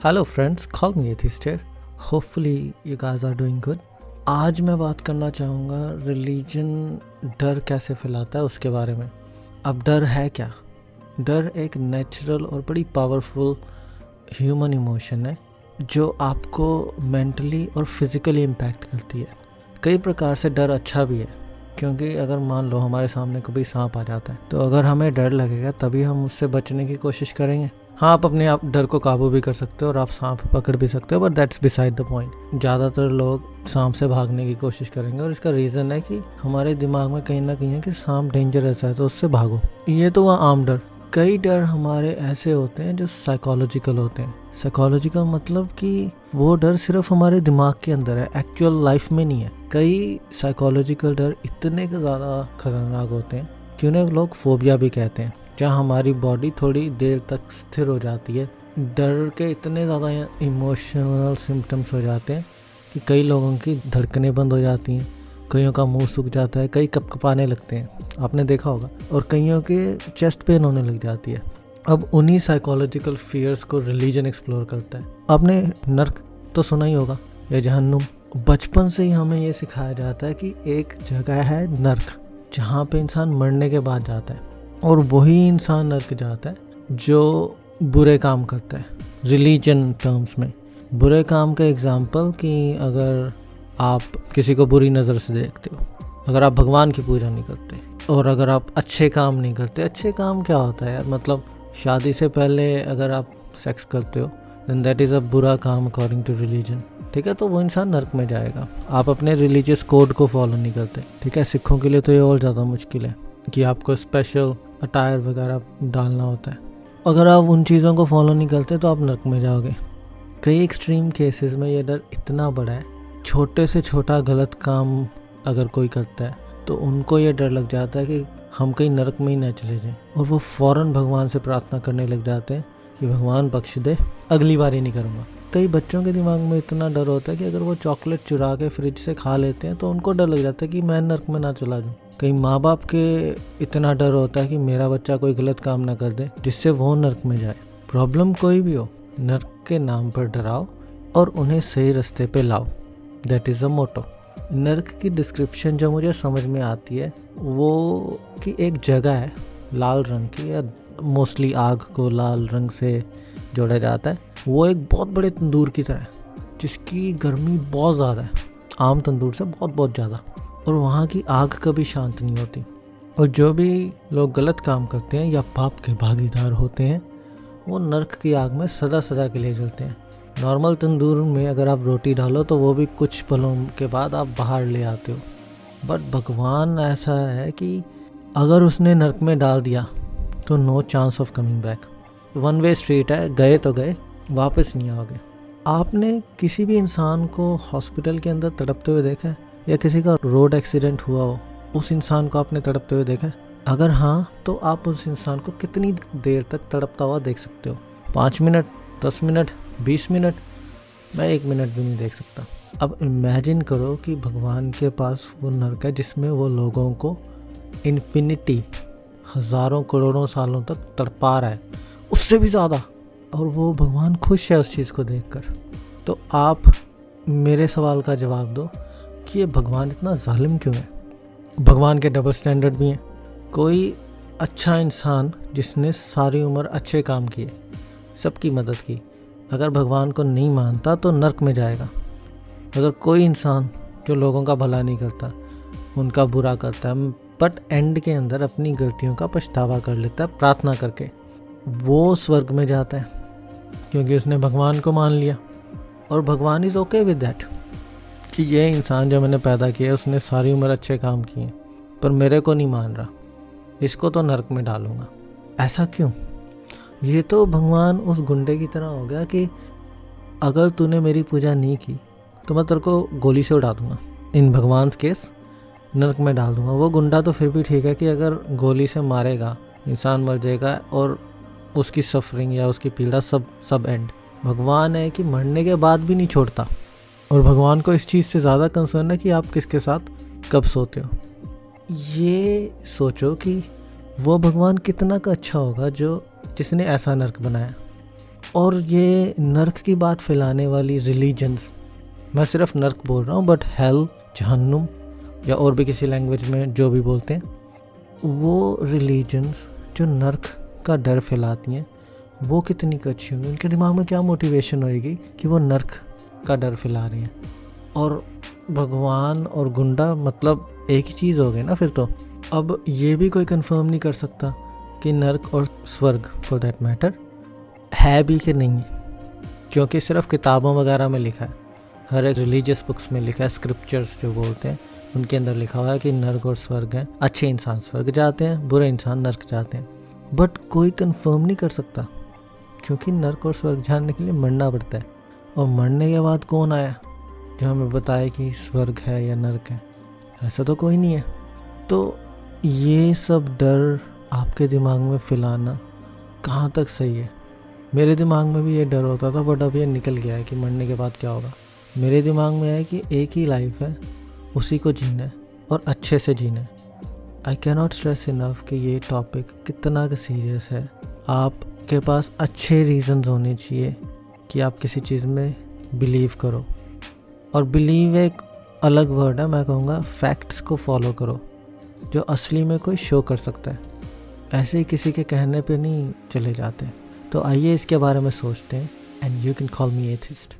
Hello friends, call me atheist here. Hopefully you guys are doing good. आज मैं बात करना चाहूँगा रिलीजन डर कैसे फैलाता है उसके बारे में। अब डर है क्या? डर एक नेचुरल और बड़ी पावरफुल ह्यूमन इमोशन है जो आपको मेंटली और फिज़िकली इम्पैक्ट करती है। कई प्रकार से डर अच्छा भी है, क्योंकि अगर मान लो हमारे सामने कभी सांप आ जाता है तो अगर हमें डर लगेगा तभी हम उससे बचने की कोशिश करेंगे। हाँ, आप अपने आप डर को काबू भी कर सकते हो और आप सांप पकड़ भी सकते हो, but that's beside the point. ज़्यादातर लोग सांप से भागने की कोशिश करेंगे और इसका रीज़न है कि हमारे दिमाग में कहीं ना कहीं है कि सांप डेंजरस है तो उससे भागो। ये तो हुआ आम डर। कई डर हमारे ऐसे होते हैं जो साइकोलॉजिकल होते हैं। साइकोलॉजिकल मतलब कि वो डर सिर्फ हमारे दिमाग के अंदर है, एक्चुअल लाइफ में नहीं है। कई साइकोलॉजिकल डर इतने ज़्यादा खतरनाक होते हैं कि उन्हें लोग फोबिया भी कहते हैं, जहाँ हमारी बॉडी थोड़ी देर तक स्थिर हो जाती है। डर के इतने ज़्यादा इमोशनल सिम्टम्स हो जाते हैं कि कई लोगों की धड़कनें बंद हो जाती हैं, कईयों का मुंह सूख जाता है, कई कपकपाने लगते हैं, आपने देखा होगा, और कईयों के चेस्ट पेन होने लग जाती है। अब उन्हीं साइकोलॉजिकल फियर्स को रिलीजन एक्सप्लोर करता है। आपने नर्क तो सुना ही होगा या जहन्नुम। बचपन से ही हमें ये सिखाया जाता है कि एक जगह है नर्क, जहाँ पे इंसान मरने के बाद जाता है, और वही इंसान नर्क जाता है जो बुरे काम करता है। रिलीजन टर्म्स में बुरे काम का एग्जाम्पल कि अगर आप किसी को बुरी नज़र से देखते हो, अगर आप भगवान की पूजा नहीं करते, और अगर आप अच्छे काम नहीं करते। अच्छे काम क्या होता है यार? मतलब शादी से पहले अगर आप सेक्स करते हो देन दैट इज़ अ बुरा काम अकॉर्डिंग टू रिलीजन, ठीक है? तो वो इंसान नर्क में जाएगा। आप अपने रिलीजियस कोड को फॉलो नहीं करते, ठीक है? सिखों के लिए तो ये और ज़्यादा मुश्किल है कि आपको स्पेशल अटायर वगैरह डालना होता है। अगर आप उन चीज़ों को फॉलो नहीं करते तो आप नर्क में जाओगे। कई एक्सट्रीम केसेस में ये डर इतना बड़ा है, छोटे से छोटा गलत काम अगर कोई करता है तो उनको ये डर लग जाता है कि हम कहीं नरक में ही न चले जाएं, और वो फ़ौरन भगवान से प्रार्थना करने लग जाते हैं कि भगवान बख्श दे, अगली बार ही नहीं करूँगा। कई बच्चों के दिमाग में इतना डर होता है कि अगर वो चॉकलेट चुरा के फ्रिज से खा लेते हैं तो उनको डर लग जाता है कि मैं नर्क में ना चला जाऊँ। कई माँ बाप के इतना डर होता है कि मेरा बच्चा कोई गलत काम ना कर दे जिससे वो नर्क में जाए। प्रॉब्लम कोई भी हो, नर्क के नाम पर डराओ और उन्हें सही रास्ते पे लाओ। दैट इज़ अ मोटो। नर्क की डिस्क्रिप्शन जो मुझे समझ में आती है वो कि एक जगह है लाल रंग की, या मोस्टली आग को लाल रंग से जोड़ा जाता है। वो एक बहुत बड़े तंदूर की तरह है जिसकी गर्मी बहुत ज़्यादा है, आम तंदूर से बहुत बहुत ज़्यादा, और वहाँ की आग कभी शांत नहीं होती। और जो भी लोग गलत काम करते हैं या पाप के भागीदार होते हैं वो नर्क की आग में सदा सदा के लिए जलते हैं। नॉर्मल तंदूर में अगर आप रोटी डालो तो वो भी कुछ पलों के बाद आप बाहर ले आते हो, बट भगवान ऐसा है कि अगर उसने नर्क में डाल दिया तो no chance of coming back. One way street है, गए तो गए, वापस नहीं आओगे। आपने किसी भी इंसान को हॉस्पिटल के अंदर तड़पते हुए देखा है, या किसी का रोड एक्सीडेंट हुआ हो उस इंसान को आपने तड़पते हुए देखा है? अगर हाँ, तो आप उस इंसान को कितनी देर तक तड़पता हुआ देख सकते हो? 5 मिनट, 10 मिनट, 20 मिनट? मैं 1 मिनट भी नहीं देख सकता। अब इमेजिन करो कि भगवान के पास वो नर्क है जिसमें वो लोगों को इन्फिनिटी, हज़ारों करोड़ों सालों तक तड़पा रहा है, उससे भी ज़्यादा, और वो भगवान खुश है उस चीज़ को देखकर। तो आप मेरे सवाल का जवाब दो कि ये भगवान इतना जालिम क्यों है? भगवान के डबल स्टैंडर्ड भी हैं। कोई अच्छा इंसान जिसने सारी उम्र अच्छे काम किए, सबकी मदद की, अगर भगवान को नहीं मानता तो नर्क में जाएगा। अगर कोई इंसान जो लोगों का भला नहीं करता, उनका बुरा करता है, बट एंड के अंदर अपनी गलतियों का पछतावा कर लेता है प्रार्थना करके, वो स्वर्ग में जाता है क्योंकि उसने भगवान को मान लिया। और भगवान इज़ ओके विद दैट कि ये इंसान जो मैंने पैदा किया उसने सारी उम्र अच्छे काम किए पर मेरे को नहीं मान रहा, इसको तो नर्क में डालूंगा। ऐसा क्यों? ये तो भगवान उस गुंडे की तरह हो गया कि अगर तूने मेरी पूजा नहीं की तो मैं तेरे को गोली से उड़ा दूंगा। इन भगवान केस नर्क में डाल दूंगा। वो गुंडा तो फिर भी ठीक है कि अगर गोली से मारेगा इंसान मर जाएगा और उसकी सफरिंग या उसकी पीड़ा सब एंड। भगवान है कि मरने के बाद भी नहीं छोड़ता, और भगवान को इस चीज़ से ज़्यादा कंसर्न है कि आप किसके साथ कब सोते हो। ये सोचो कि वो भगवान कितना का अच्छा होगा जिसने ऐसा नर्क बनाया। और ये नर्क की बात फैलाने वाली रिलीजन्स, मैं सिर्फ नर्क बोल रहा हूँ, बट हेल, जहन्नुम या और भी किसी लैंग्वेज में जो भी बोलते हैं, वो रिलीजन्स जो नर्क का डर फैलाती हैं, वो कितनी अच्छी होंगी, उनके दिमाग में क्या मोटिवेशन होएगी कि वो नर्क का डर फैला रही हैं। और भगवान और गुंडा मतलब एक ही चीज़ हो गई ना फिर तो। अब ये भी कोई कंफर्म नहीं कर सकता कि नर्क और स्वर्ग फॉर दैट मैटर है भी कि नहीं, क्योंकि सिर्फ किताबों वगैरह में लिखा है, हर एक रिलीजियस बुक्स में लिखा है, स्क्रिप्चर्स जो बोलते हैं उनके अंदर लिखा हुआ है कि नर्क और स्वर्ग हैं, अच्छे इंसान स्वर्ग जाते हैं, बुरे इंसान नर्क जाते हैं। बट कोई कंफर्म नहीं कर सकता, क्योंकि नर्क और स्वर्ग जानने के लिए मरना पड़ता है, और मरने के बाद कौन आया जो हमें बताए कि स्वर्ग है या नर्क है? ऐसा तो कोई नहीं है। तो ये सब डर आपके दिमाग में फैलाना कहाँ तक सही है? मेरे दिमाग में भी ये डर होता था, बट अब ये निकल गया है कि मरने के बाद क्या होगा। मेरे दिमाग में है कि एक ही लाइफ है, उसी को जीना है और अच्छे से जीना है। I can not stress enough कि ये टॉपिक कितना सीरियस है। आपके पास अच्छे रीजंस होने चाहिए कि आप किसी चीज़ में बिलीव करो, और बिलीव एक अलग वर्ड है, मैं कहूँगा फैक्ट्स को फॉलो करो जो असली में कोई शो कर सकता है, ऐसे ही किसी के कहने पे नहीं चले जाते। तो आइए इसके बारे में सोचते हैं, and you can call me atheist.